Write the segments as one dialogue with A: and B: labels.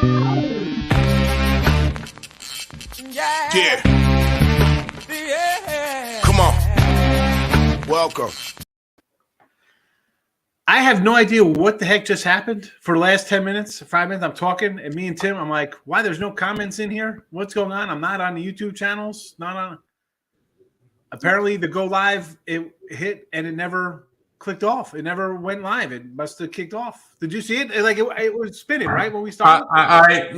A: Yeah. Come on. Welcome.
B: I have no idea what the heck just happened. For the last 10 minutes, 5 minutes, I'm talking, and me and Tim, I'm like, why there's no comments in here? What's going on? I'm not on the YouTube channels. Not on. Apparently, the go live, it hit, and it never clicked off. It never went live. It must have kicked off. Did you see it? It was spinning, right, when we started?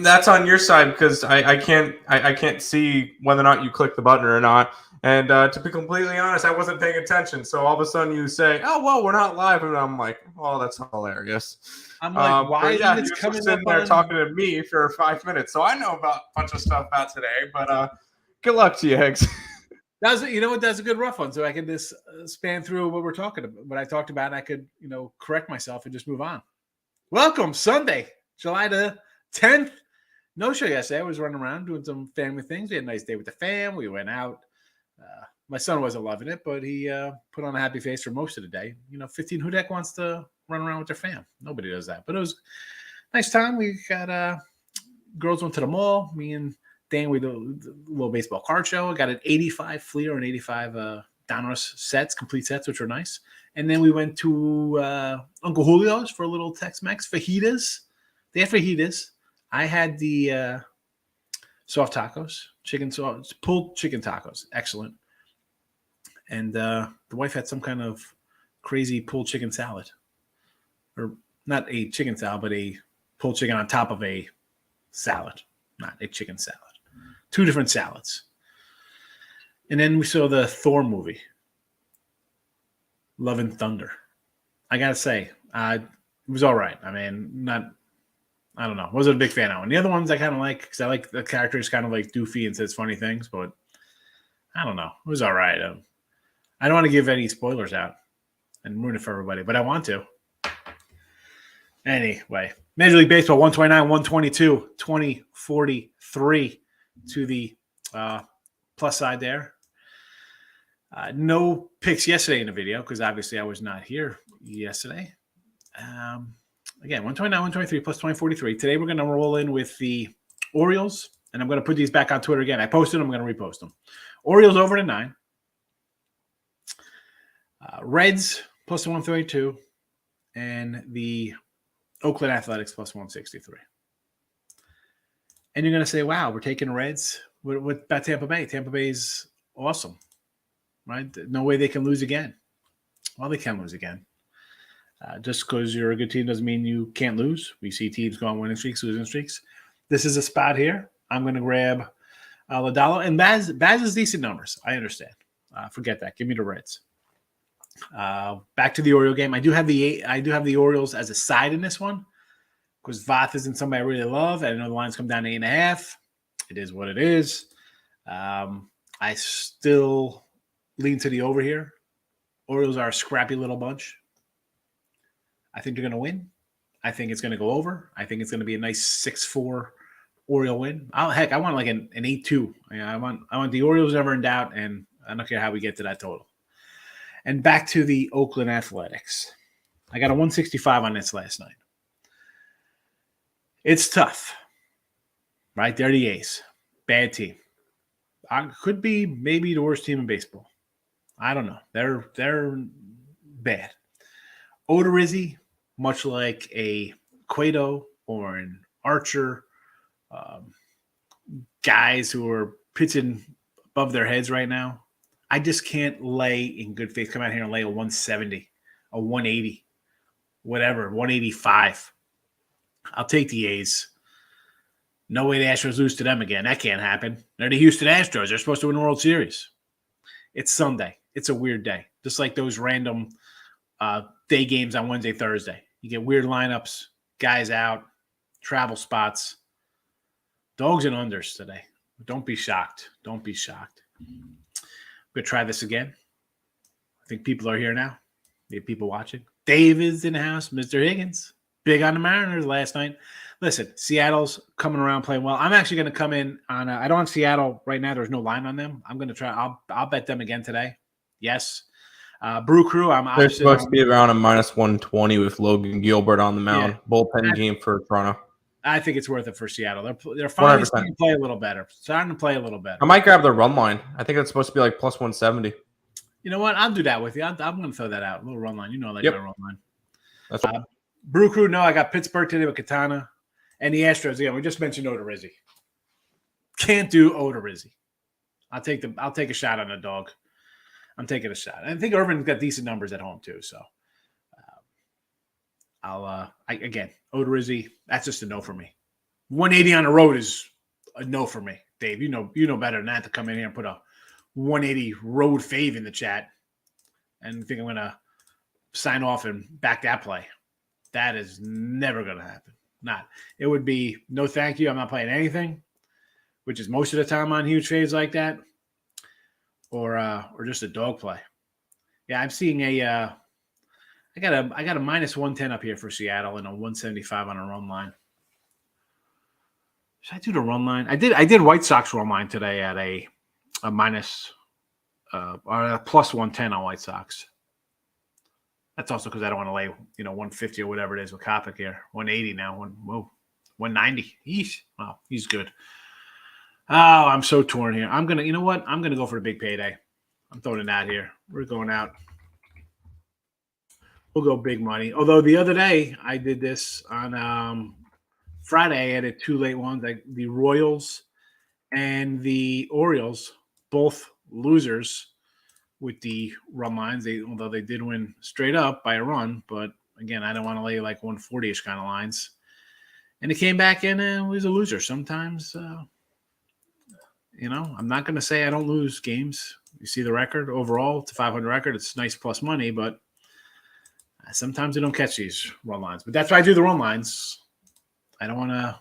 C: That's on your side because I can't see whether or not you clicked the button or not. And to be completely honest, I wasn't paying attention. So all of a sudden you say, "Oh well, we're not live," and I'm like, "Oh, that's hilarious."
B: I'm like, why
C: isn't
B: it
C: it
B: coming
C: sitting
B: up
C: there
B: on...
C: talking to me for 5 minutes? So I know about a bunch of stuff about today. But good luck to you, Higgs.
B: You know what? That's a good rough one. So I can just span through what we're talking about, what I talked about, and I could, correct myself and just move on. Welcome, Sunday, July the 10th. No show yesterday. I was running around doing some family things. We had a nice day with the fam. We went out. My son wasn't loving it, but he put on a happy face for most of the day. 15 who the heck wants to run around with their fam? Nobody does that. But it was a nice time. We got girls went to the mall. Me and Dan, we did a little baseball card show. I got an 85 Fleer and 85 Donruss sets, complete sets, which were nice. And then we went to Uncle Julio's for a little Tex-Mex fajitas. They had fajitas. I had the soft tacos, pulled chicken tacos. Excellent. And the wife had some kind of crazy pulled chicken salad. Or not a chicken salad, but a pulled chicken on top of a salad. Not a chicken salad. 2 different salads. And then we saw the Thor movie, Love and Thunder. I got to say, it was all right. I mean, I don't know. Wasn't a big fan of one. The other ones I kind of like because I like the characters kind of like doofy and says funny things, but I don't know. It was all right. I don't want to give any spoilers out and ruin it for everybody, but I want to. Anyway, Major League Baseball 129, 122, 2043 to the plus side there. No picks yesterday in the video because obviously I was not here yesterday. Again, 129, 123 plus 2043. Today we're going to roll in with the Orioles, and I'm going to put these back on Twitter again. I posted them. I'm going to repost them. Orioles over to 9. Reds plus 132, and the Oakland Athletics plus 163. And you're going to say, wow, we're taking Reds. What about Tampa Bay? Tampa Bay's awesome, right? No way they can lose again. Well, they can lose again. Just because you're a good team doesn't mean you can't lose. We see teams go on winning streaks, losing streaks. This is a spot here. I'm going to grab Lodolo. And Baz is decent numbers. I understand. Forget that. Give me the Reds. Back to the Oriole game. I do have the Orioles as a side in this one because Voth isn't somebody I really love. I know the lines come down to 8.5. It is what it is. I still lean to the over here. Orioles are a scrappy little bunch. I think they're going to win. I think it's going to go over. I think it's going to be a nice 6-4 Oriole win. I want like an 8-2. I want the Orioles never in doubt, and I don't care how we get to that total. And back to the Oakland Athletics. I got a 165 on this last night. It's tough, right? They're the A's. Bad team. Could be maybe the worst team in baseball. I don't know. They're bad. Odorizzi, much like a Cueto or an Archer, guys who are pitching above their heads right now. I just can't lay in good faith. Come out here and lay a 170, a 180, whatever, 185. I'll take the A's. No way the Astros lose to them again. That can't happen. They're the Houston Astros. They're supposed to win the World Series. It's Sunday. It's a weird day. Just like those random day games on Wednesday, Thursday. You get weird lineups, guys out, travel spots. Dogs and unders today. Don't be shocked. Don't be shocked. I'm going to try this again. I think people are here now. We have people watching. Dave is in the house. Mr. Higgins. Big on the Mariners last night. Listen, Seattle's coming around playing well. I'm actually going to come in on I don't have Seattle right now. There's no line on them. I'm going to try. I'll bet them again today. Yes. Brew Crew.
C: They're supposed to be around a -120 with Logan Gilbert on the mound.
B: Yeah.
C: Bullpen game for Toronto.
B: I think it's worth it for Seattle. They're finally
C: 100%.
B: starting to play a little better. Starting to play a little better.
C: I might grab the run line. I think it's supposed to be like plus 170.
B: You know what? I'll do that with you. I'm going to throw that out. A little run line. You know, I like
C: Yep.
B: my run line.
C: That's
B: Brew Crew. No, I got Pittsburgh today with Katana, and the Astros. Again, we just mentioned Odorizzi. Can't do Odorizzi. I'll take a shot on the dog. I'm taking a shot. I think Irvin's got decent numbers at home too. So again, Odorizzi. That's just a no for me. 180 on the road is a no for me, Dave. You know better than that to come in here and put a 180 road fave in the chat and think I'm going to sign off and back that play. That is never going to happen. Not. It would be no thank you. I'm not playing anything, which is most of the time on huge faves like that, or just a dog play. Yeah, I'm seeing I got a minus 110 up here for Seattle and a 175 on a run line. Should I do the run line? I did White Sox run line today at a minus or a plus 110 on White Sox. That's also because I don't want to lay 150 or whatever it is with Kopic here. 180 now. 190. Yeesh. Wow, he's good. Oh, I'm so torn here. I'm gonna, you know what? I'm gonna go for the big payday. I'm throwing it out here. We're going out. We'll go big money. Although the other day I did this on Friday, I added two late ones, like the Royals and the Orioles, both losers with the run lines. Although they did win straight up by a run, but again, I don't want to lay like 140-ish kind of lines. And it came back in and was a loser. Sometimes, I'm not going to say I don't lose games. You see the record overall, it's a 500 record. It's nice plus money, but sometimes I don't catch these run lines. But that's why I do the run lines. I don't want to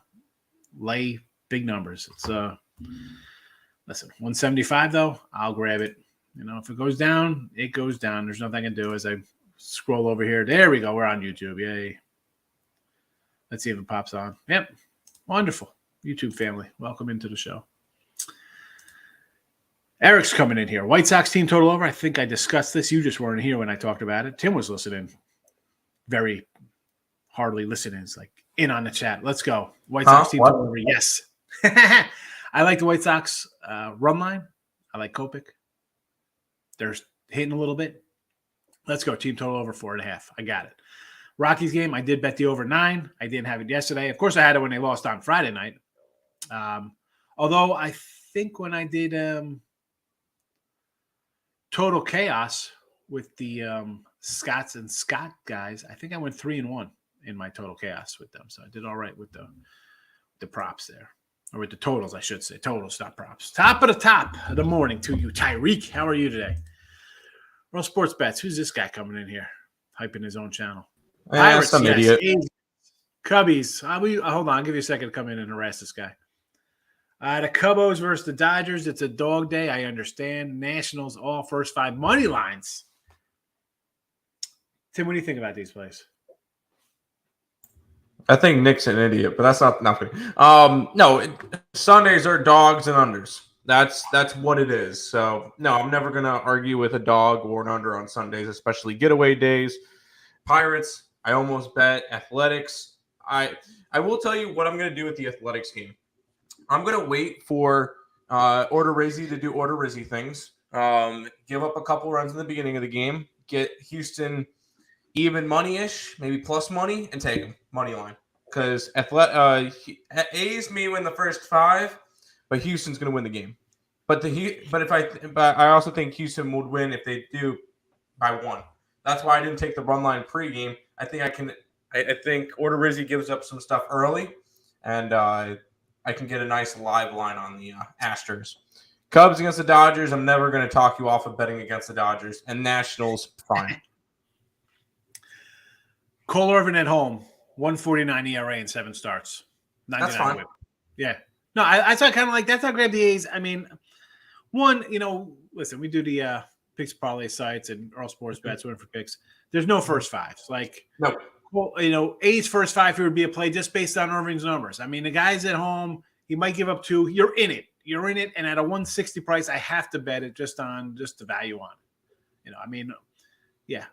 B: lay big numbers. It's listen, 175 though, I'll grab it. If it goes down, it goes down. There's nothing I can do as I scroll over here. There we go. We're on YouTube. Yay. Let's see if it pops on. Yep. Wonderful. YouTube family. Welcome into the show. Eric's coming in here. White Sox team total over. I think I discussed this. You just weren't here when I talked about it. Tim was listening. Very hardly listening. It's like in on the chat. Let's go. White Sox team total over. Yes. I like the White Sox run line. I like Kopech. They're hitting a little bit. Let's go. Team total over 4.5. I got it. Rockies game, I did bet the over 9. I didn't have it yesterday. Of course, I had it when they lost on Friday night. Although I think when I did Total Chaos with the Scotts and Scott guys, I think I went 3-1 in my Total Chaos with them. So I did all right with the props there. Or with the totals, I should say. Totals, not props. Top of the morning to you, Tyreek. How are you today? Real Sports Bets. Who's this guy coming in here? Hyping his own channel. Pirates,
C: some
B: yes.
C: idiot.
B: Cubbies. Hold on. I'll give you a second to come in and harass this guy. The Cubos versus the Dodgers. It's a dog day. I understand. Nationals, all first 5 money lines. Tim, what do you think about these plays?
C: I think Nick's an idiot, but that's not nothing. No, Sundays are dogs and unders. That's what it is. So no, I'm never gonna argue with a dog or an under on Sundays, especially getaway days. Pirates, I almost bet. Athletics, I will tell you what I'm gonna do with the Athletics game. I'm gonna wait for Odorizzi to do Odorizzi things. Give up a couple runs in the beginning of the game. Get Houston even money-ish, maybe plus money, and take them money line. Because A's may win the first 5, but Houston's going to win the game. But I also think Houston would win if they do by 1. That's why I didn't take the run line pregame. I think Odorizzi gives up some stuff early, and I can get a nice live line on the Astros. Cubs against the Dodgers. I'm never going to talk you off of betting against the Dodgers. And Nationals, fine.
B: Cole Irvin at home, 1.49 ERA and 7 starts.
C: That's fine.
B: Whip. Yeah. No, I saw kind of like that's how I grabbed the A's. I mean, one, listen, we do the picks parlay sites and Earl Sports Bets, win for picks. There's no first 5s. Like,
C: no.
B: Well, A's first 5 here would be a play just based on Irvin's numbers. I mean, the guy's at home. He might give up 2. You're in it. And at a 160 price, I have to bet it just the value on it. Yeah.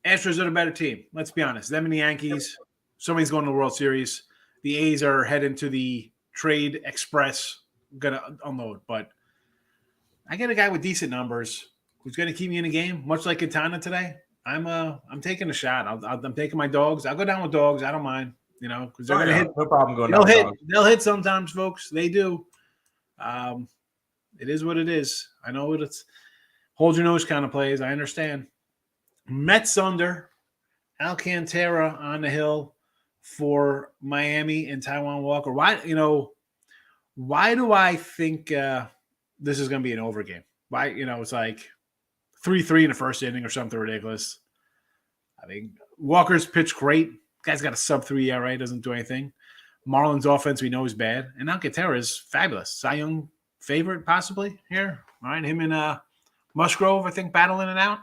B: Astros are the better team. Let's be honest. Them and the Yankees. Somebody's going to the World Series. the A's are heading to the trade express, gonna unload. But I get a guy with decent numbers who's going to keep me in the game, much like Quintana today. I'm taking a shot. I'm taking my dogs. I'll go down with dogs. I don't mind, because they're going to hit.
C: No problem going
B: They'll
C: down.
B: hit.
C: Dogs.
B: They'll hit sometimes, folks. They do. It is what it is. I know what it's. Hold your nose kind of plays. I understand. Mets under. Alcantara on the hill for Miami and Taijuan Walker. Why do I think this is going to be an over game? Why, it's like 3-3 in the first inning or something ridiculous. I mean, Walker's pitched great. Guy's got a sub-3 ERA, doesn't do anything. Marlins offense we know is bad. And Alcantara is fabulous. Cy Young favorite possibly here. All right, him and Musgrove, I think, battling it out.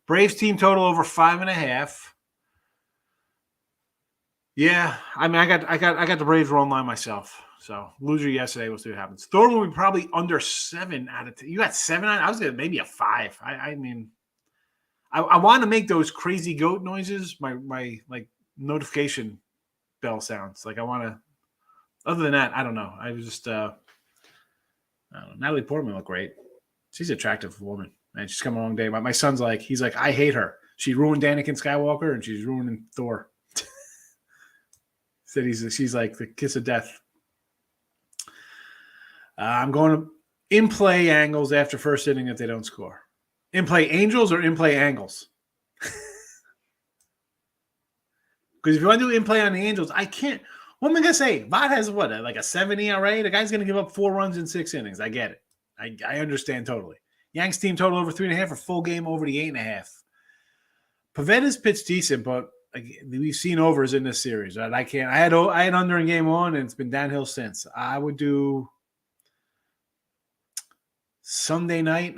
B: Braves team total over 5.5. Yeah, I mean, I got the Braves rolling line myself. So loser yesterday. We'll see what happens. Thorne will be probably under 7 out of 10. You got 7 on? I was gonna maybe a 5. I mean, I want to make those crazy goat noises. My like notification bell sounds. Like I want to. Other than that, I don't know. I was just. I don't know. Natalie Portman looked great. She's an attractive woman. And she's come a long day. My son's like, he's like, I hate her. She ruined Anakin Skywalker and she's ruining Thor. Said she's like the kiss of death. I'm going to in-play angles after first inning if they don't score. In-play angels or in-play angles? Because if you want to do in-play on the Angels, I can't. What am I going to say? Vod has what, like a 7 ERA? The guy's going to give up 4 runs in 6 innings. I get it. I understand totally. Yanks team total over 3.5 or full game over the 8.5. Pavetta's pitched decent, but we've seen overs in this series. Right? I had under in game 1, and it's been downhill since. I would do Sunday night.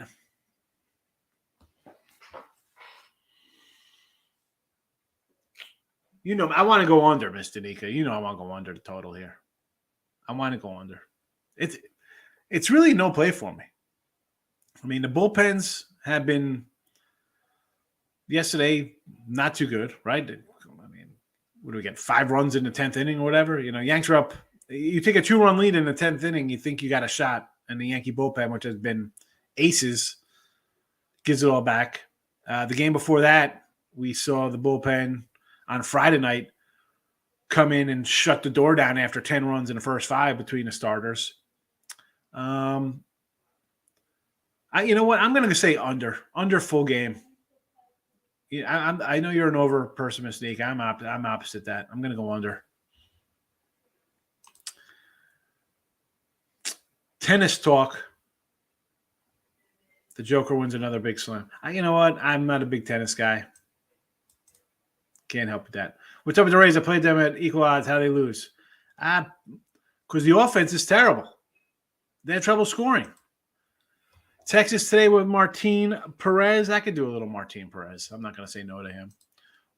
B: I want to go under, Miss Danica. I want to go under the total here. I want to go under. It's really no play for me. I mean, the bullpens have been yesterday not too good, right? I mean, what do we get? 5 runs in the 10th inning or whatever? Yanks are up. You take a 2-run lead in the 10th inning, you think you got a shot. And the Yankee bullpen, which has been aces, gives it all back. The game before that, we saw the bullpen on Friday night come in and shut the door down after 10 runs in the first 5 between the starters. You know what? I'm going to say under full game. Yeah, I know you're an over person, Mystique. I'm opposite that. I'm going to go under. Tennis talk. The Joker wins another big slam. You know what? I'm not a big tennis guy. Can't help with that. What's up with the Rays? I played them at equal odds. How they lose? Because the offense is terrible. They had trouble scoring. Texas today with Martin Perez. I could do a little Martin Perez. I'm not going to say no to him.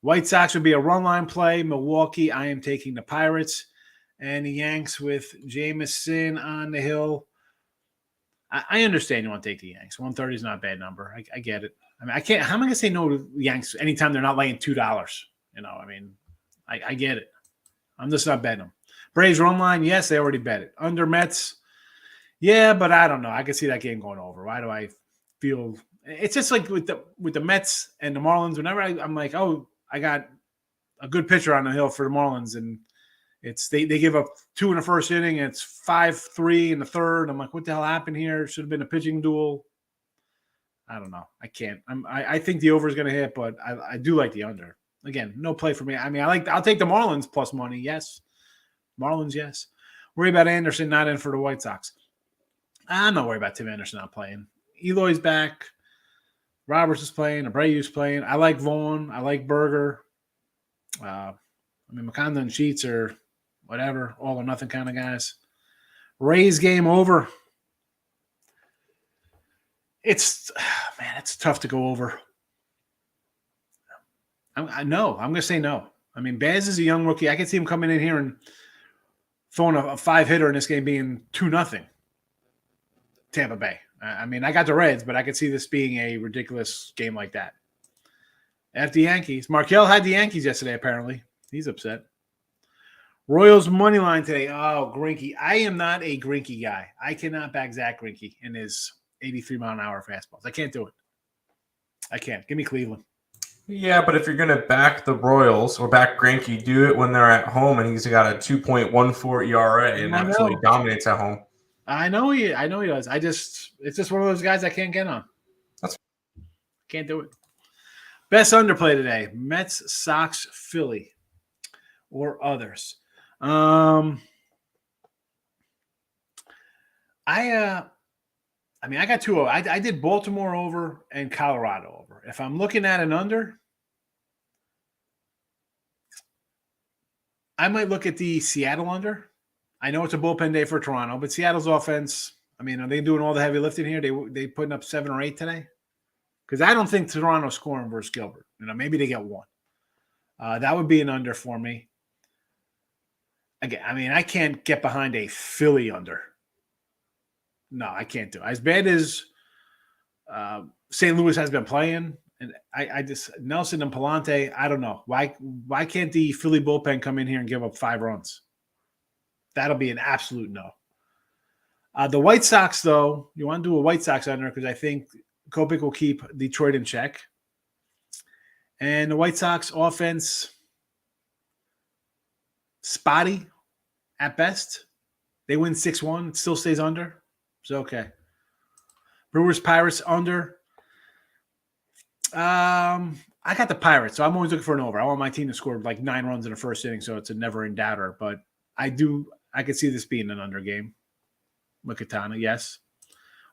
B: White Sox would be a run line play. Milwaukee, I am taking the Pirates. And the Yanks with Jameson on the hill. I understand you want to take the Yanks. 130 is not a bad number. I get it. I mean, I can't. How am I going to say no to the Yanks anytime they're not laying $2? I mean, I get it. I'm just not betting them. Braves run line, yes, they already bet it. Under Mets, yeah, but I don't know. I can see that game going over. Why do I feel it's just like with the Mets and the Marlins? Whenever I'm like, oh, I got a good pitcher on the hill for the Marlins, and it's they give up 2 in the first inning, and it's 5-3 in the third. I'm like, what the hell happened here? Should have been a pitching duel. I don't know. I can't. I think the over is going to hit, but I do like the under. Again, no play for me. I mean, I'll take the Marlins plus money. Yes, Marlins. Yes. Worry about Anderson not in for the White Sox. I'm not worried about Tim Anderson not playing. Eloy's back. Roberts is playing. Abreu's playing. I like Vaughn. I like Berger. I mean, McConnell and Sheets are whatever, all or nothing kind of guys. Rays game over. It's tough to go over. I'm going to say no. I mean, Baz is a young rookie. I can see him coming in here and throwing a 5-hitter in this game being 2-0. Tampa Bay. I mean, I got the Reds, but I could see this being a ridiculous game like that. At the Yankees. Markell had the Yankees yesterday, apparently. He's upset. Royals money line today. Oh, Greinke. I am not a Greinke guy. I cannot back Zach Greinke in his 83-mile-an-hour fastballs. I can't do it. I can't. Give me Cleveland.
C: Yeah, but if you're going to back the Royals or back Greinke, do it when they're at home, and he's got a 2.14 ERA and absolutely dominates at home.
B: I know he does. It's just one of those guys I can't get on. Can't do it. Best underplay today: Mets, Sox, Philly, or others. I got 2. I did Baltimore over and Colorado over. If I'm looking at an under, I might look at the Seattle under. I know it's a bullpen day for Toronto, but Seattle's offense, are they doing all the heavy lifting here? They putting up 7 or 8 today? Because I don't think Toronto's scoring versus Gilbert. Maybe they get 1. That would be an under for me. Again, I can't get behind a Philly under. No, I can't do it. As bad as St. Louis has been playing, and I just Nelson and Palante, I don't know. Why can't the Philly bullpen come in here and give up 5 runs? That'll be an absolute no. The White Sox, though, you want to do a White Sox under because I think Kopech will keep Detroit in check. And the White Sox offense, spotty at best. They win 6-1. It still stays under. It's okay. Brewers, Pirates under. I got the Pirates, so I'm always looking for an over. I want my team to score like 9 runs in the first inning, so it's a never-in-doubter. But I could see this being an under game. Mikatana, yes.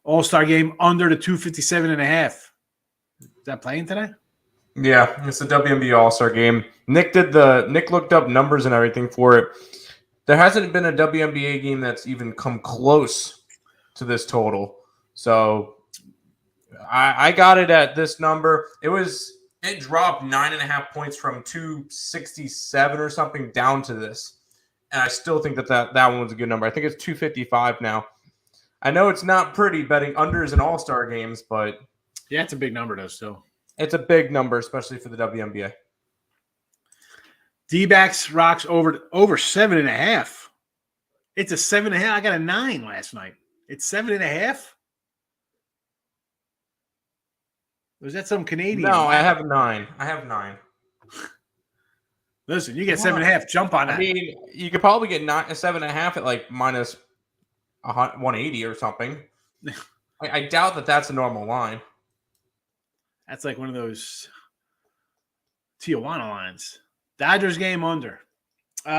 B: All-Star game under the 257.5. Is that playing today?
C: Yeah, it's the WNBA All-Star game. Nick looked up numbers and everything for it. There hasn't been a WNBA game that's even come close to this total. So I got it at this number. It dropped 9.5 points from 267 or something down to this. And I still think that one was a good number. I think it's 255 now. I know it's not pretty betting unders in all-star games, but
B: yeah, it's a big number though still.
C: It's a big number, especially for the WNBA.
B: D-backs rocks over 7.5. It's a 7.5. I got a 9 last night. It's 7.5. Was that some Canadian?
C: No, I have 9.
B: Listen, you get 7.5. Jump on that.
C: You could probably get 7.5 at like minus 180 or something. I doubt that that's a normal line.
B: That's like one of those Tijuana lines. Dodgers game under. You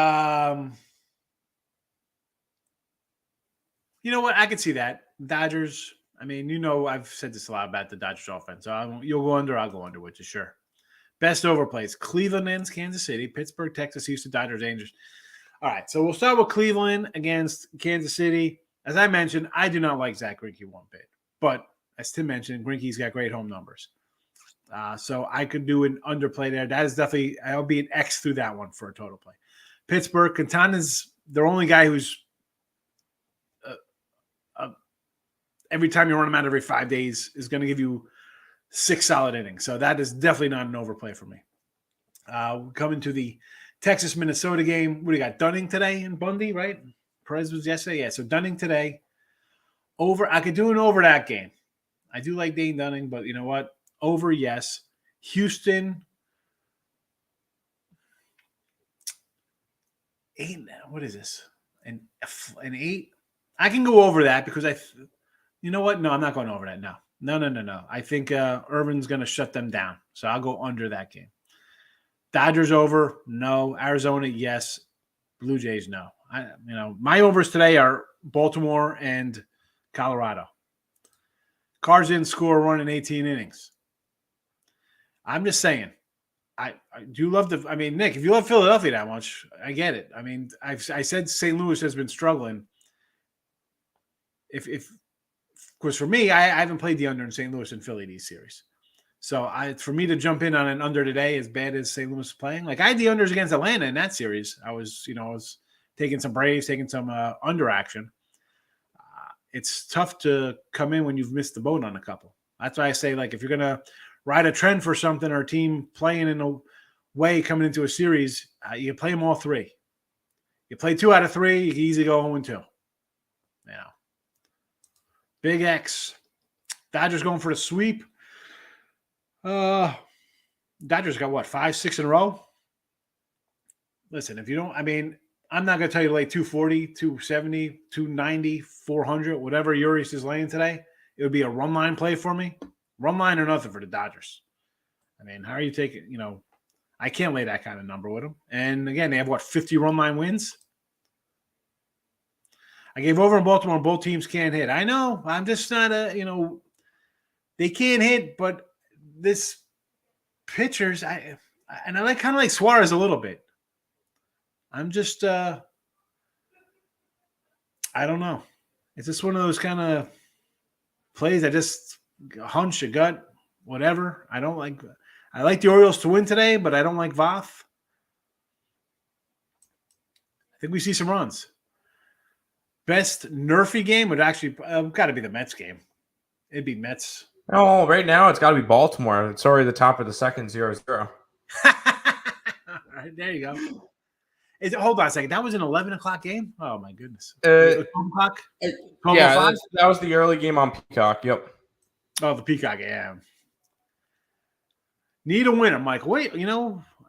B: know what? I could see that. Dodgers. I've said this a lot about the Dodgers offense. So you'll go under. I'll go under with you, sure. Best overplays. Cleveland ends Kansas City. Pittsburgh, Texas, Houston, Dodgers, Rangers. All right, so we'll start with Cleveland against Kansas City. As I mentioned, I do not like Zach Greinke one bit. But as Tim mentioned, Greinke's got great home numbers. So I could do an underplay there. That is definitely – I'll be an X through that one for a total play. Pittsburgh, Quintana's their only guy who's every time you run him out every 5 days is going to give you 6 solid innings. So that is definitely not an overplay for me. Coming to the Texas-Minnesota game. What do you got? Dunning today and Bundy, right? Perez was yesterday. Yeah, so Dunning today. Over. I could do an over that game. I do like Dane Dunning, but you know what? Over, yes. Houston. 8. What is this? An 8? I can go over that because you know what? No, I'm not going over that. No. I think Irvin's going to shut them down. So I'll go under that game. Dodgers over. No. Arizona, yes. Blue Jays, no. My overs today are Baltimore and Colorado. Cards didn't score a run in 18 innings. I'm just saying. I do love Nick, if you love Philadelphia that much, I get it. I said St. Louis has been struggling. If of course, for me, I haven't played the under in St. Louis and Philly these series. So for me to jump in on an under today, as bad as St. Louis is playing, like I had the unders against Atlanta in that series. I was taking some Braves, taking some under action. It's tough to come in when you've missed the boat on a couple. That's why I say, like, if you're going to ride a trend for something or a team playing in a way coming into a series, you play them all 3. You play 2 out of 3, you can easily go 0-2. You know. Big X. Dodgers going for the sweep. Dodgers got what, 5, 6 in a row? Listen, if you don't, I mean, I'm not going to tell you to lay 240, 270, 290, 400, whatever Urias is laying today. It would be a run line play for me. Run line or nothing for the Dodgers. I mean, how are you taking, I can't lay that kind of number with them. And again, they have what, 50 run line wins? I gave over in Baltimore, and both teams can't hit. I know. I'm just not they can't hit, but this pitchers, I like kind of like Suarez a little bit. I'm just I don't know. It's just one of those kind of plays. I just hunch, a gut, whatever. I like the Orioles to win today, but I don't like Voth. I think we see some runs. Best nerfy game would actually got to be the Mets game. It'd be Mets.
C: Oh, right now it's got to be Baltimore. It's already the top of the second, 0-0.
B: All right, there you go. Hold on a second. That was an 11 o'clock game? Oh, my goodness. 12 o'clock?
C: Yeah, that was the early game on Peacock. Yep.
B: Oh, the Peacock, yeah. Need a winner, Mike. Wait,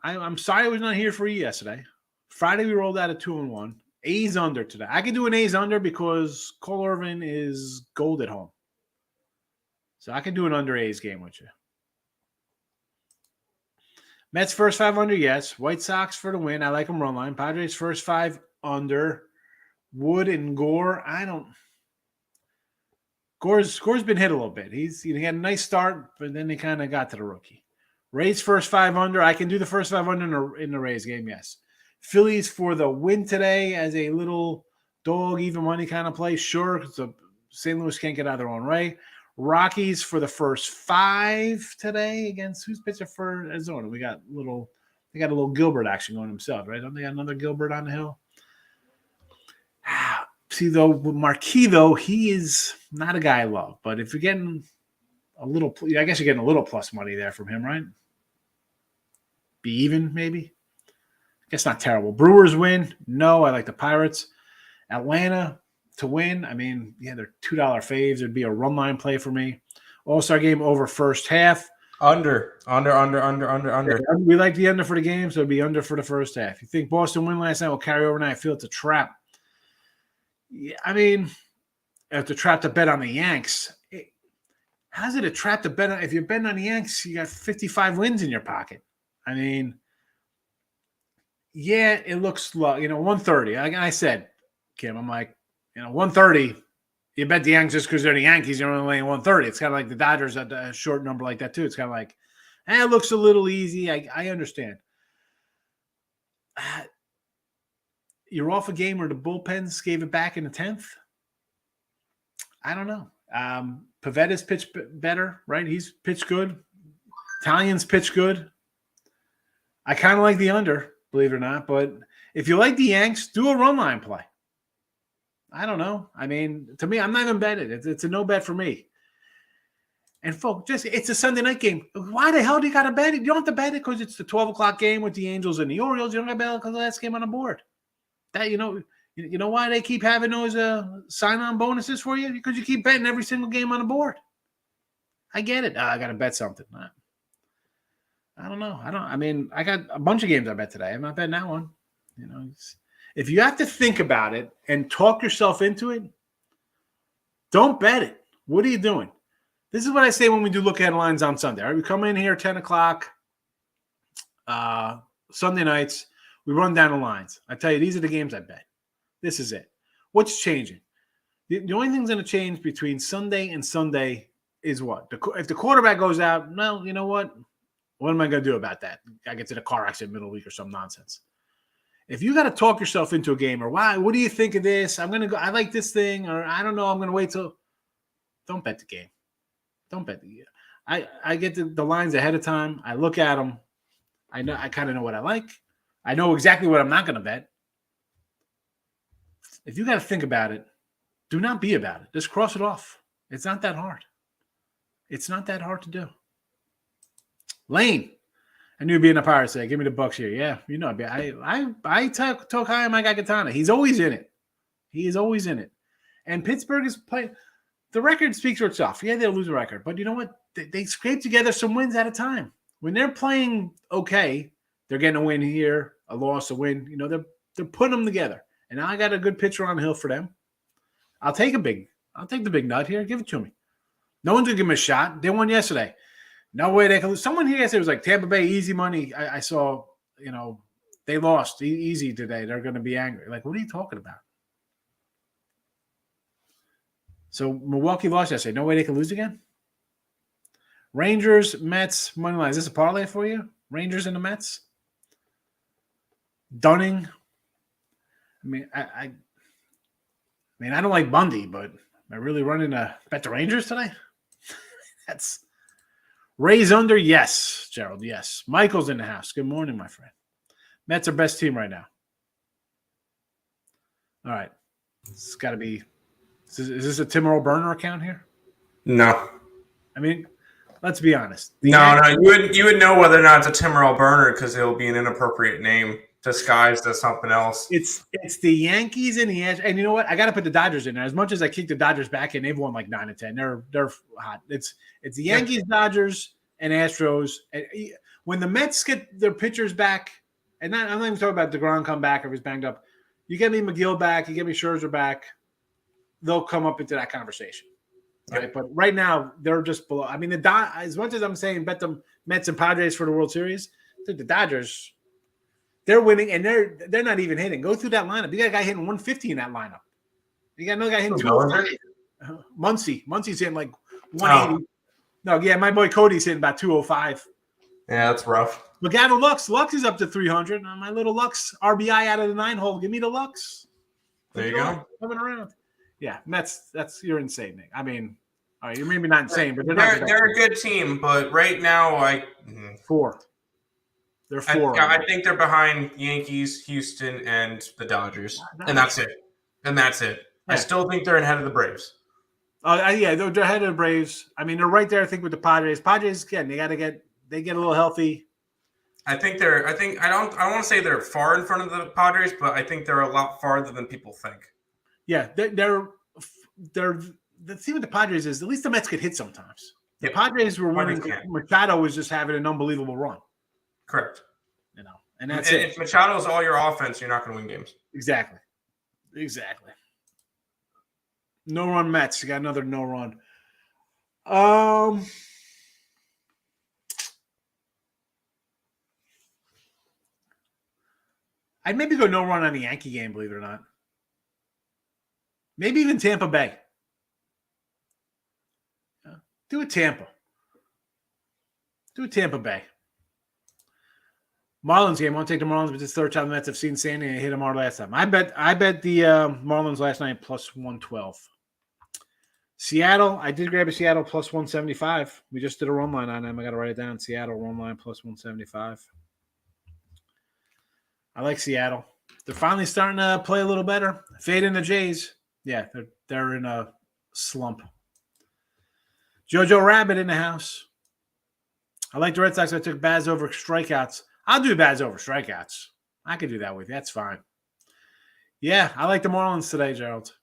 B: I'm sorry I was not here for you yesterday. Friday, we rolled out a 2-1. A's under today. I can do an A's under because Cole Irvin is gold at home. So I can do an under A's game with you. Mets first 5 under, yes. White Sox for the win. I like them run line. Padres first 5 under. Wood and Gore. Gore's been hit a little bit. He had a nice start, but then they kind of got to the rookie. Rays first 5 under. I can do the first 5 under in the Rays game, yes. Phillies for the win today as a little dog, even money kind of play. Sure, because the St. Louis can't get out of their own way. Rockies for the first 5 today against who's pitching for Arizona? They got a little Gilbert action going himself, right? Don't they got another Gilbert on the hill? See, though, with Marquis, though, he is not a guy I love. But if you're getting a little, I guess you're getting a little plus money there from him, right? Be even, maybe? I guess not terrible. Brewers win. No, I like the Pirates. Atlanta to win. I mean, yeah, they're $2 faves. It'd be a run line play for me. All-Star game over first half.
C: Under.
B: We like the under for the game, so it'd be under for the first half. You think Boston win last night will carry over tonight? I feel it's a trap. Yeah, I mean, it's a trap to bet on the Yanks. How's it a trap to bet on? If you're betting on the Yanks, you got 55 wins in your pocket. I mean, yeah, it looks low. 130. Like I said, Kim, I'm like, 130. You bet the Yankees just because they're the Yankees. You're only laying 130. It's kind of like the Dodgers at a short number like that too. It's kind of like, it looks a little easy. I understand. You're off a game where the bullpens gave it back in the 10th. I don't know. Pavetta's pitched better, right? He's pitched good. Italian's pitched good. I kind of like the under, believe it or not. But if you like the Yanks, do a run line play. I don't know. I mean, to me, I'm not even betting it. It's a no bet for me. And folks, it's a Sunday night game. Why the hell do you got to bet it? You don't have to bet it because it's the 12 o'clock game with the Angels and the Orioles. You don't have to bet it because the last game on the board. That you know why they keep having those sign-on bonuses for you? Because you keep betting every single game on the board. I get it. I got to bet something. I don't know. I got a bunch of games I bet today. I'm not betting that one. If you have to think about it and talk yourself into it, don't bet it. What are you doing? This is what I say when we do look ahead lines on Sunday. All right, we come in here 10 o'clock Sunday nights. We run down the lines. I tell you, these are the games I bet. This is it. What's changing? The only thing's going to change between Sunday and Sunday is what? If the quarterback goes out, well, you know what? What am I going to do about that? I get to the car accident middle of the week or some nonsense. If you got to talk yourself into a game or why, what do you think of this? I'm going to go, I like this thing, or I don't know, I'm going to wait till. Don't bet the game. Don't bet the game. I get the lines ahead of time. I look at them. I kind of know what I like. I know exactly what I'm not going to bet. If you got to think about it, do not be about it. Just cross it off. It's not that hard. It's not that hard to do. Lane, I knew being a Pirates today. Give me the Bucks here. Yeah, you know, I talk high on my guy Katana. He's always in it. He is always in it. And Pittsburgh is playing. The record speaks for itself. Yeah, they'll lose a record, but you know what? They scrape together some wins at a time. When they're playing okay, they're getting a win here, a loss, a win. You know, they're putting them together. And now I got a good pitcher on the hill for them. I'll take the big nut here. Give it to me. No one's gonna give him a shot. They won yesterday. No way they can lose. Someone here yesterday was like Tampa Bay easy money. I saw, you know, they lost easy today. They're going to be angry. Like, what are you talking about? So Milwaukee lost yesterday. No way they can lose again. Rangers, Mets, money line. Is this a parlay for you? Rangers and the Mets. Dunning. I mean, I don't like Bundy, but am I really running a bet the Rangers today? That's. Rays under, yes, Gerald, yes. Michael's in the house. Good morning, my friend. Mets are best team right now. All right. It's got to be – is this a Tim Earl Burner account here?
C: No.
B: I mean, let's be honest.
C: No. You would know whether or not it's a Tim Earl Burner because it'll be an inappropriate name disguised as something else.
B: It's the Yankees and the – and you know what? I got to put the Dodgers in there. As much as I kick the Dodgers back in, they've won like 9 and 10. They're hot. It's the Yankees, Dodgers, and Astros. And when the Mets get their pitchers back, and I'm not even talking about DeGrom come back or if he's banged up. You get me McGill back, you get me Scherzer back, they'll come up into that conversation. Right? Yep. But right now, they're just below. I mean, as much as I'm saying bet the Mets and Padres for the World Series, the Dodgers, they're winning, and they're not even hitting. Go through that lineup. You got a guy hitting 150 in that lineup. You got another guy hitting 205. Muncy's hitting like 180. Oh. No, yeah, my boy Cody's hitting about 205.
C: Yeah, that's rough.
B: Look at Lux. Lux is up to 300. My little Lux RBI out of the 9 hole. Give me the Lux.
C: There you go.
B: Coming around. Yeah, Mets. You're insane, Nick. I mean, all right, you're maybe not insane, but
C: they're a good team. But right now,
B: 4. They're 4.
C: I think they're behind Yankees, Houston, and the Dodgers, and that's it. Yeah. I still think they're ahead of the Braves.
B: Yeah, they're ahead of the Braves. I mean, they're right there. I think with the Padres. Padres again, they get a little healthy.
C: I don't want to say they're far in front of the Padres, but I think they're a lot farther than people think.
B: Yeah, they're the thing with the Padres is at least the Mets could hit sometimes. The Padres were winning. Machado was just having an unbelievable run.
C: Correct.
B: You know, and that's it.
C: If Machado is all your offense, you're not going to win games.
B: Exactly. No run Mets. You got another no run. I'd maybe go no run on the Yankee game, believe it or not. Maybe even Tampa Bay. Yeah. Do a Tampa Bay. Marlins game. I won't take the Marlins, but it's the third time the Mets have seen Sandy and hit them hard last time. I bet the Marlins last night plus 112. Seattle, I did grab a Seattle plus 175. We just did a run line on them. I got to write it down. Seattle run line plus 175. I like Seattle. They're finally starting to play a little better. Fade in the Jays. Yeah, they're in a slump. Jojo Rabbit in the house. I like the Red Sox. I took Baz over strikeouts. I'll do Baz over strikeouts. I could do that with you. That's fine. Yeah, I like the Marlins today, Gerald.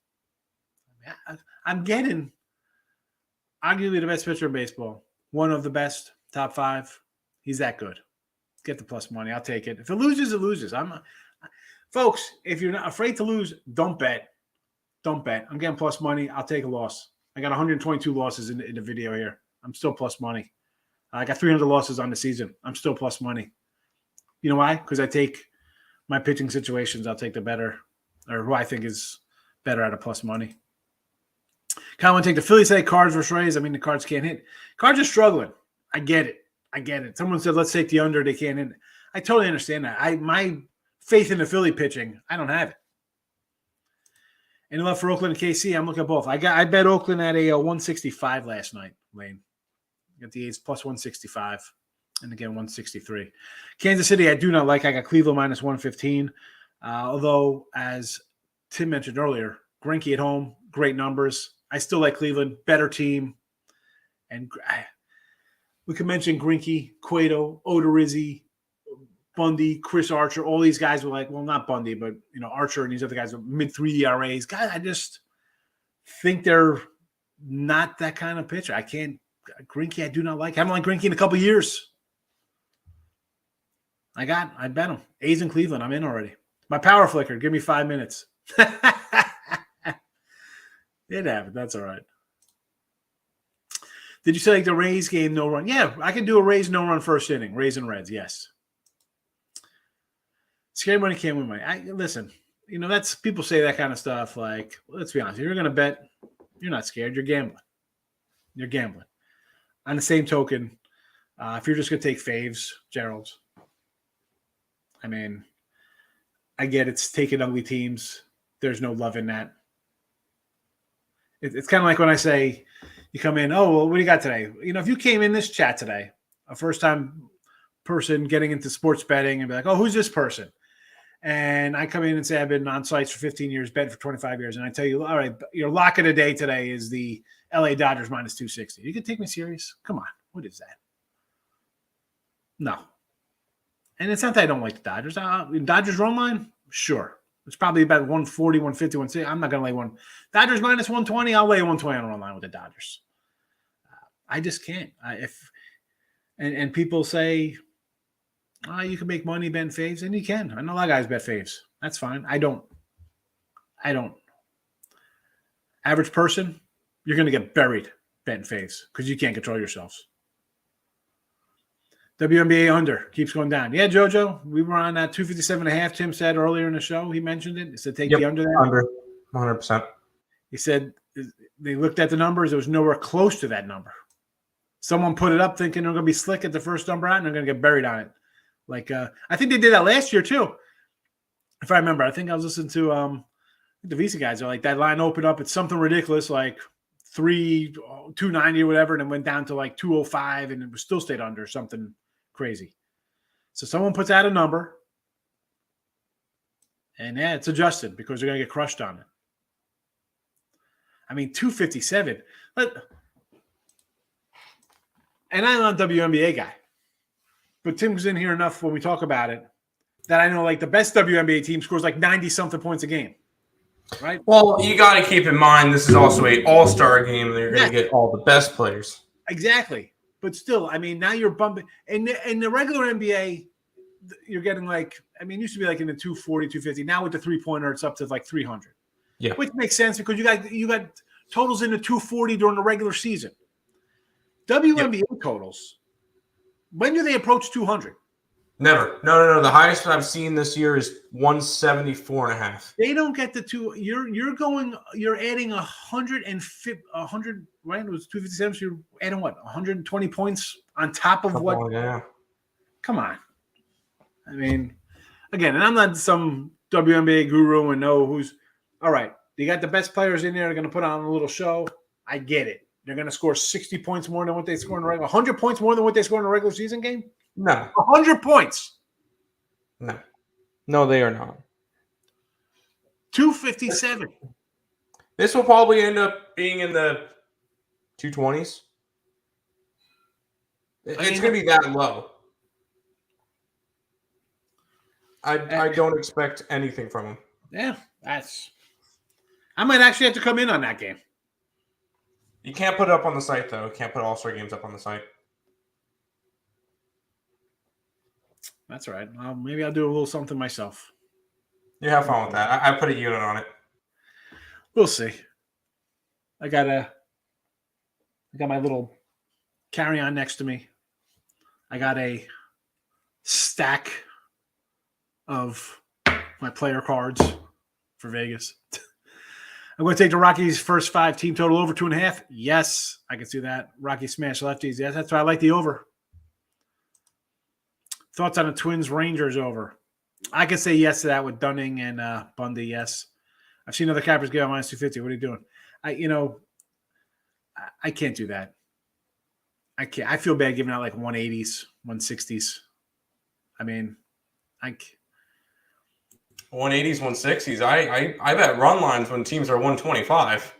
B: I'm getting arguably the best pitcher in baseball. One of the best, top 5. He's that good. Get the plus money. I'll take it. If it loses, it loses. Folks, if you're not afraid to lose, don't bet. Don't bet. I'm getting plus money. I'll take a loss. I got 122 losses in the video here. I'm still plus money. I got 300 losses on the season. I'm still plus money. You know why? Because I take my pitching situations. I'll take the better, or who I think is better at a plus money. Kind of want to take the Phillies today. Cards versus Rays. I mean, the Cards can't hit. Cards are struggling. I get it. Someone said, let's take the under. They can't hit. I totally understand that. My faith in the Philly pitching, I don't have it. And left for Oakland and KC, I'm looking at both. I bet Oakland at a 165 last night, Lane. Got the A's plus 165. And again, 163. Kansas City, I do not like. I got Cleveland minus 115. Although, as Tim mentioned earlier, Greinke at home, great numbers. I still like Cleveland, better team. And We could mention Greinke, Cueto, Odorizzi, Bundy, Chris Archer. All these guys were like, well, not Bundy, but Archer and these other guys were mid-3 ERAs. God, I just think they're not that kind of pitcher. I can't. Greinke, I do not like. I haven't liked Greinke in a couple of years. I bet him. A's in Cleveland. I'm in already. My power flicker. Give me 5 minutes. It happened. That's all right. Did you say like the Rays game, no run? Yeah, I can do a Rays no run first inning. Rays and Reds, yes. Scary money can't win money. Listen, that's people say that kind of stuff. Like, let's be honest. If you're going to bet, you're not scared. You're gambling. You're gambling. On the same token, if you're just going to take faves, Gerald's, I mean, I get it's taking ugly teams. There's no love in that. It's kind of like when I say you come in, oh, well, what do you got today? If you came in this chat today, a first-time person getting into sports betting and be like, oh, who's this person? And I come in and say I've been on sites for 15 years, bet for 25 years, and I tell you, all right, your lock of the day today is the LA Dodgers minus 260. You can take me serious? Come on. What is that? No. And it's not that I don't like the Dodgers. Dodgers run line? Sure. It's probably about 140, 150, 160. I'm not going to lay one. Dodgers minus 120. I'll lay 120 on a run line with the Dodgers. I just can't. And people say, you can make money betting faves, and you can. I know a lot of guys bet faves. That's fine. I don't. Average person, you're going to get buried betting faves because you can't control yourselves. WNBA under keeps going down. Yeah, JoJo, we were on that 257.5. Tim said earlier in the show, he mentioned it. He said take the under there.
C: Under, 100%.
B: He said they looked at the numbers. It was nowhere close to that number. Someone put it up thinking they're going to be slick at the first number out, and they're going to get buried on it. Like I think they did that last year too. If I remember, I think I was listening to the Visa guys. Are like that line opened up. It's something ridiculous, like 290 or whatever, and it went down to like 205, and it was still stayed under something crazy. So someone puts out a number, and it's adjusted because they're going to get crushed on it. I mean, 257. And I'm not a WNBA guy, but Tim's in here enough when we talk about it that I know like the best WNBA team scores like 90-something points a game, right?
C: Well, you got to keep in mind this is also an all-star game, and you're going to get all the best players.
B: Exactly. But still, I mean, now you're bumping. In the regular NBA, you're getting like, I mean, it used to be like in the 240, 250. Now with the three-pointer, it's up to like 300.
C: Yeah.
B: Which makes sense because you got totals in the 240 during the regular season. WNBA totals, when do they approach 200?
C: Never. No. The highest I've seen this year is 174.5.
B: They don't get the two. You're adding 100, right? It was 257. So you're adding what? 120 points on top of what?
C: Yeah.
B: Come on. I mean, again, and I'm not some WNBA guru and know who's all right. You got the best players in there. They're going to put on a little show. I get it. They're going to score 60 points more than what they score in the regular. 100 points more than what they score in a regular season game.
C: No.
B: 100 points.
C: No, they are not.
B: 257.
C: This will probably end up being in the 220s. It's going to be that low. I don't expect anything from them.
B: Yeah, I might actually have to come in on that game.
C: You can't put it up on the site, though. You can't put all-star games up on the site.
B: That's right. Maybe I'll do a little something myself.
C: You have fun with that. I put a unit on it.
B: We'll see. I got my little carry-on next to me. I got a stack of my player cards for Vegas. I'm going to take the Rockies' first 5 team total over 2.5. Yes, I can see that. Rocky smash lefties. Yes, that's why I like the over. Thoughts on the Twins Rangers over? I can say yes to that with Dunning and Bundy. Yes, I've seen other cappers get on minus 250. What are you doing? I can't do that. I can't. I feel bad giving out like 180s, 160s. I mean,
C: 180s, 160s. I bet run lines when teams are 125.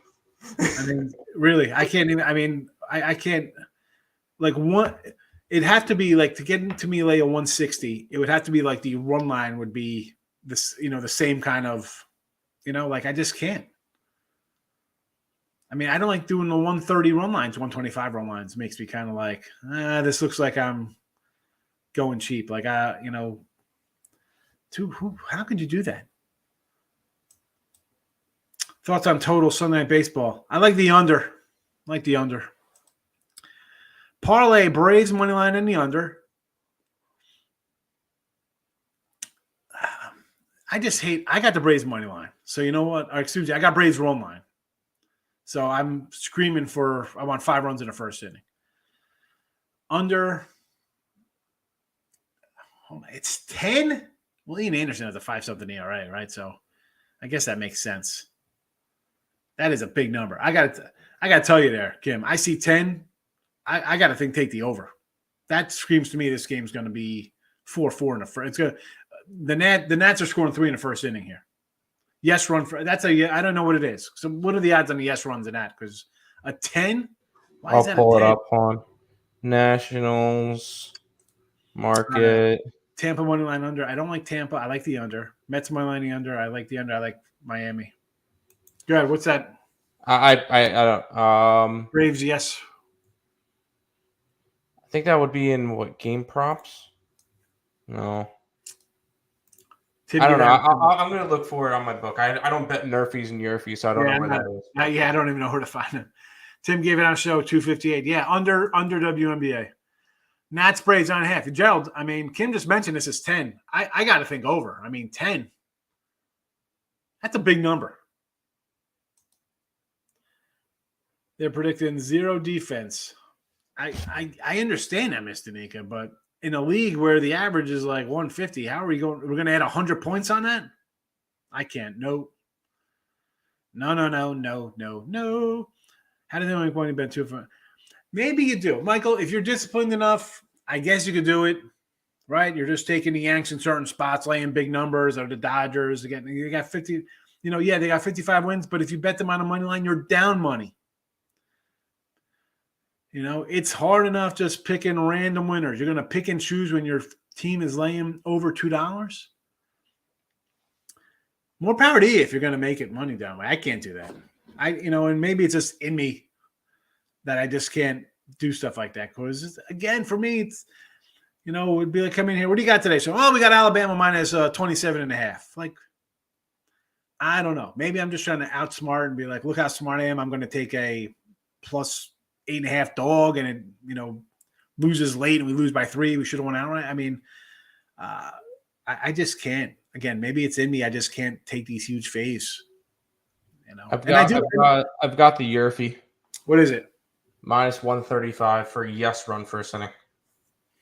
B: I mean, really, I can't even. I mean, I can't. Like one. it'd have to be like to get into me lay a 160. It would have to be like the run line would be this, the same kind of, like I just can't. I mean, I don't like doing the 130 run lines, 125 run lines. It makes me kind of like, this looks like I'm going cheap. Like, how could you do that? Thoughts on total Sunday Night Baseball? I like the under. Parlay Braves money line and the under. I got the Braves money line. So you know what? Or excuse me, I got Braves run line. So I'm screaming I want 5 runs in the first inning. Under. It's 10. Well, Ian Anderson has a 5-something ERA, right? So I guess that makes sense. That is a big number. I got to tell you there, Kim. I see 10. I got to take the over. That screams to me this game's going to be 4-4 in the first. The Nats are scoring 3 in the first inning here. Yes run for that's I don't know what it is. So what are the odds on the yes runs in that? Because a 10.
C: I'll pull it up on Nationals market.
B: Tampa money line under. I don't like Tampa. I like the under. Mets money line the under. I like the under. I like Miami. Good. What's that?
C: I don't.
B: Braves yes.
C: I think that would be in what game props? No. I don't know. I'm going to look for it on my book. I don't bet Nerfies and Yerfies, so I don't know where that is.
B: I don't even know where to find them. Tim gave it on show 258. Yeah, under WNBA. Nats Braves on half. Gerald, I mean, Kim just mentioned this is 10. I got to think over. I mean, 10. That's a big number. They're predicting 0 defense. I understand that, Mr. Nika, but in a league where the average is like 150, how are we going? We're going to add 100 points on that? I can't. No. How do they only point bet 2? Maybe you do. Michael, if you're disciplined enough, I guess you could do it, right? You're just taking the Yanks in certain spots, laying big numbers, or the Dodgers. Again, they got 50, they got 55 wins, but if you bet them on a money line, you're down money. It's hard enough just picking random winners. You're going to pick and choose when your team is laying over $2. More power to you if you're going to make it money down. I can't do that. And maybe it's just in me that I just can't do stuff like that. Because again, for me, it's, it would be like coming here. What do you got today? So, we got Alabama minus 27.5. Like, I don't know. Maybe I'm just trying to outsmart and be like, look how smart I am. I'm going to take a plus 8.5 dog, and it, loses late, and we lose by 3. We should have won outright. I mean, I just can't. Again, maybe it's in me. I just can't take these huge faves.
C: I've got the Yerfie.
B: What is it?
C: Minus 135 for yes run first inning.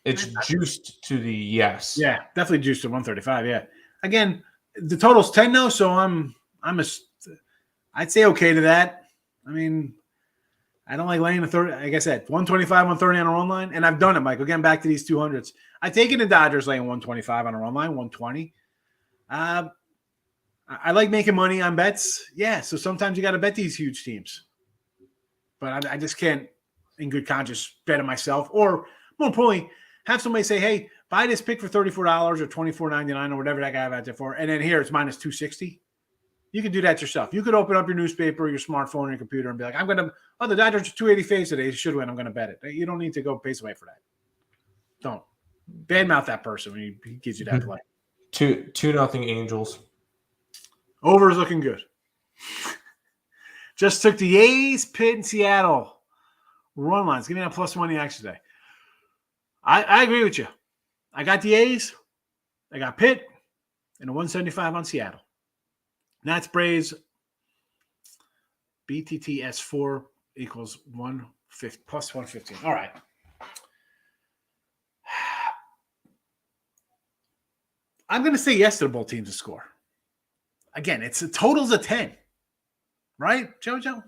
C: It's juiced to the yes.
B: Yeah, definitely juiced to 135. Yeah. Again, the total's 10 now, so I'd say okay to that. I mean, I don't like laying a 30. Like I said, 125, 130 on a run line, and I've done it, Michael. Again, back to these 200s. I've taken the Dodgers laying 125 on a run line, 120. I like making money on bets. Yeah, so sometimes you got to bet these huge teams. But I just can't, in good conscience, bet it myself. Or, more importantly, have somebody say, hey, buy this pick for $34 or $24.99 or whatever that guy have out there for, and then here it's minus 260. You can do that yourself. You could open up your newspaper, your smartphone, or your computer and be like, the Dodgers are 280 faves today. They should win. I'm going to bet it. You don't need to go pace away for that. Don't. Badmouth that person when he gives you that play.
C: 2-0 Angels.
B: Over is looking good. Just took the A's, Pitt, and Seattle run lines. Give me that plus money action today. I agree with you. I got the A's. I got Pitt and a 175 on Seattle. Nats Braves. BTTS4 equals 150 plus 115. All right. I'm going to say yes to both teams to score. Again, it's a totals of 10. Right, JoJo?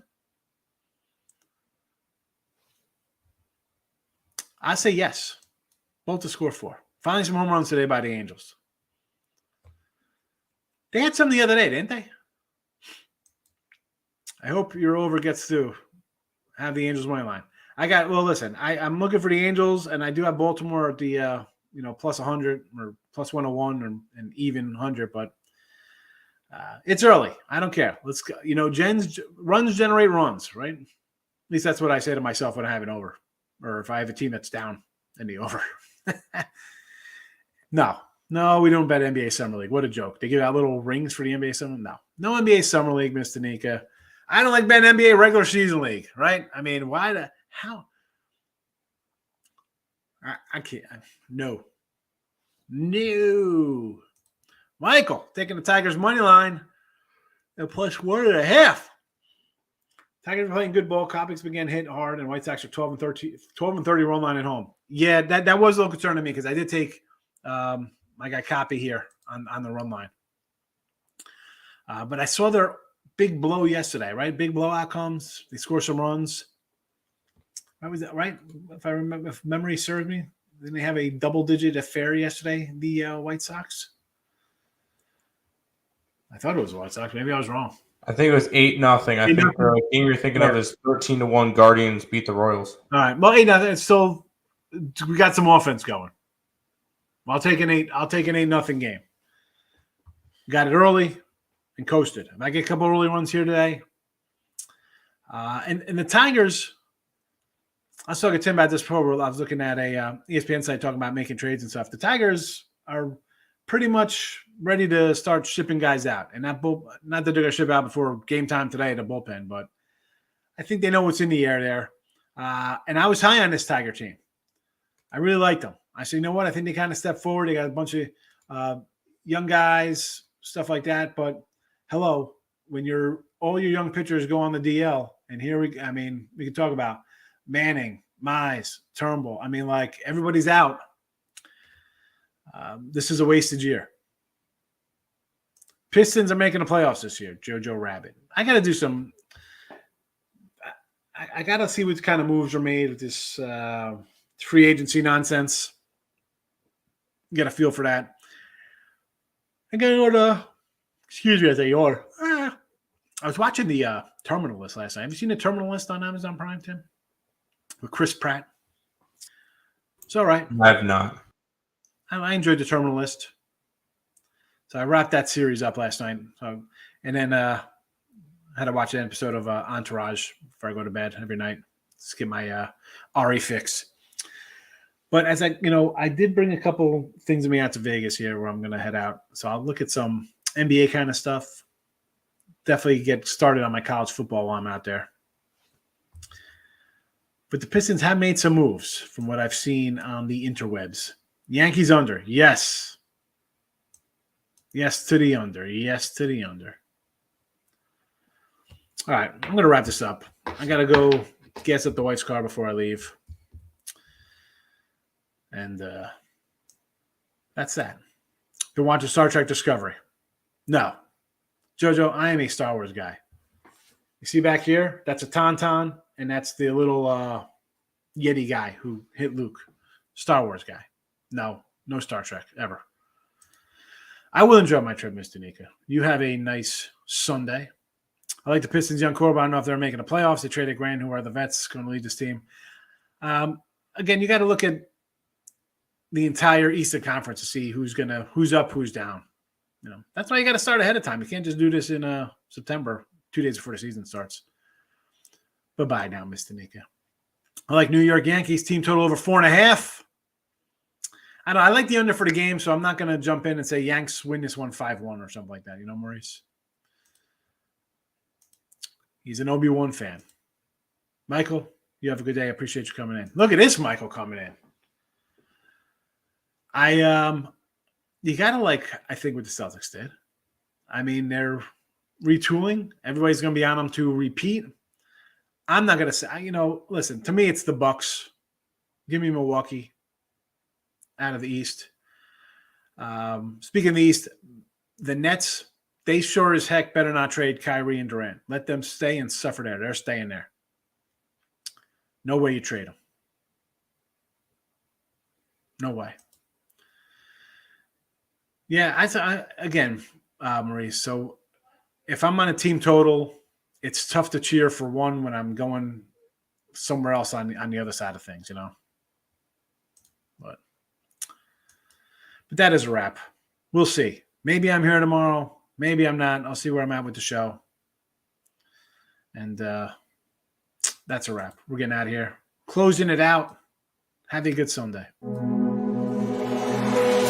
B: I say yes. Both to score 4. Finally, some home runs today by the Angels. They had some the other day, didn't they? I hope your over gets to have the Angels money line. Listen, I'm looking for the Angels, and I do have Baltimore at the plus 100 or plus 101 and even 100, but it's early. I don't care. Let's go. Runs generate runs, right? At least that's what I say to myself when I have an over, or if I have a team that's down in the over. No, we don't bet NBA Summer League. What a joke. They give out little rings for the NBA Summer League. No NBA Summer League, Mr. Nika. I don't like betting NBA regular season league, right? I mean, how? I can't. No. Michael, taking the Tigers money line at plus 1.5. Tigers are playing good ball. Copics began hitting hard, and White Sox are 12 and 30 run line at home. Yeah, that was a little concern to me because I did take my guy Copy here on the run line. But I saw their big blow yesterday, right? Big blow outcomes. They score some runs. Why was that, right? If I remember, if memory serves me, didn't they have a double-digit affair yesterday, the White Sox? I thought it was the White Sox. Maybe I was wrong.
C: I think it was 8-0. I think the game you're thinking of is 13-1 Guardians beat the Royals. All
B: right. Well, 8-0. It's still, we got some offense going. I'll take an 8-0 game. Got it early and coasted. If I get a couple early runs here today. And the Tigers, I was talking to Tim about this before. I was looking at a ESPN site talking about making trades and stuff. The Tigers are pretty much ready to start shipping guys out. And not that they're going to ship out before game time today at the bullpen, but I think they know what's in the air there. And I was high on this Tiger team. I really liked them. I said, you know what? I think they kind of stepped forward. They got a bunch of young guys, stuff like that. But hello, when all your young pitchers go on the DL, and we can talk about Manning, Mize, Turnbull. I mean, like, everybody's out. This is a wasted year. Pistons are making the playoffs this year. Jojo Rabbit. I got to do some. I got to see what kind of moves are made with this free agency nonsense. Get a feel for that. I'm going to go to. Excuse me, as I yawn. I was watching the Terminal List last night. Have you seen the Terminal List on Amazon Prime, Tim? With Chris Pratt. It's all right.
C: I have not.
B: I enjoyed the Terminal List. So I wrapped that series up last night. And then had to watch an episode of Entourage before I go to bed every night. Just get my Ari fix. But as I did bring a couple things with me out to Vegas here where I'm going to head out. So I'll look at some NBA kind of stuff. Definitely get started on my college football while I'm out there. But the Pistons have made some moves from what I've seen on the interwebs. Yankees under. Yes. Yes to the under. Yes to the under. All right. I'm going to wrap this up. I got to go gas up the White's car before I leave. And that's that. If you watch Star Trek Discovery. No. Jojo, I am a Star Wars guy. You see back here? That's a Tauntaun, and that's the little Yeti guy who hit Luke. Star Wars guy. No Star Trek, ever. I will enjoy my trip, Mr. Nika. You have a nice Sunday. I like the Pistons' young core, but I don't know if they're making the playoffs. They traded Grant, who are the vets, going to lead this team. Again, you got to look at the entire Eastern Conference to see who's up, who's down. That's why you got to start ahead of time. You can't just do this in September, 2 days before the season starts. Bye-bye now, Mr. Nika. I like New York Yankees team total over 4.5. I know I like the under for the game, so I'm not going to jump in and say Yanks win this one 5-1 or something like that. Maurice? He's an Obi-Wan fan. Michael, you have a good day. I appreciate you coming in. Look at this Michael coming in. You got to I think what the Celtics did. I mean, they're retooling. Everybody's going to be on them to repeat. I'm not going to say, listen, to me, it's the Bucks. Give me Milwaukee out of the East. Speaking of the East, the Nets, they sure as heck better not trade Kyrie and Durant. Let them stay and suffer there. They're staying there. No way you trade them. No way. Yeah, again, Maurice, so if I'm on a team total, it's tough to cheer for one when I'm going somewhere else on the other side of things, But that is a wrap. We'll see. Maybe I'm here tomorrow. Maybe I'm not. I'll see where I'm at with the show. And that's a wrap. We're getting out of here. Closing it out. Have a good Sunday.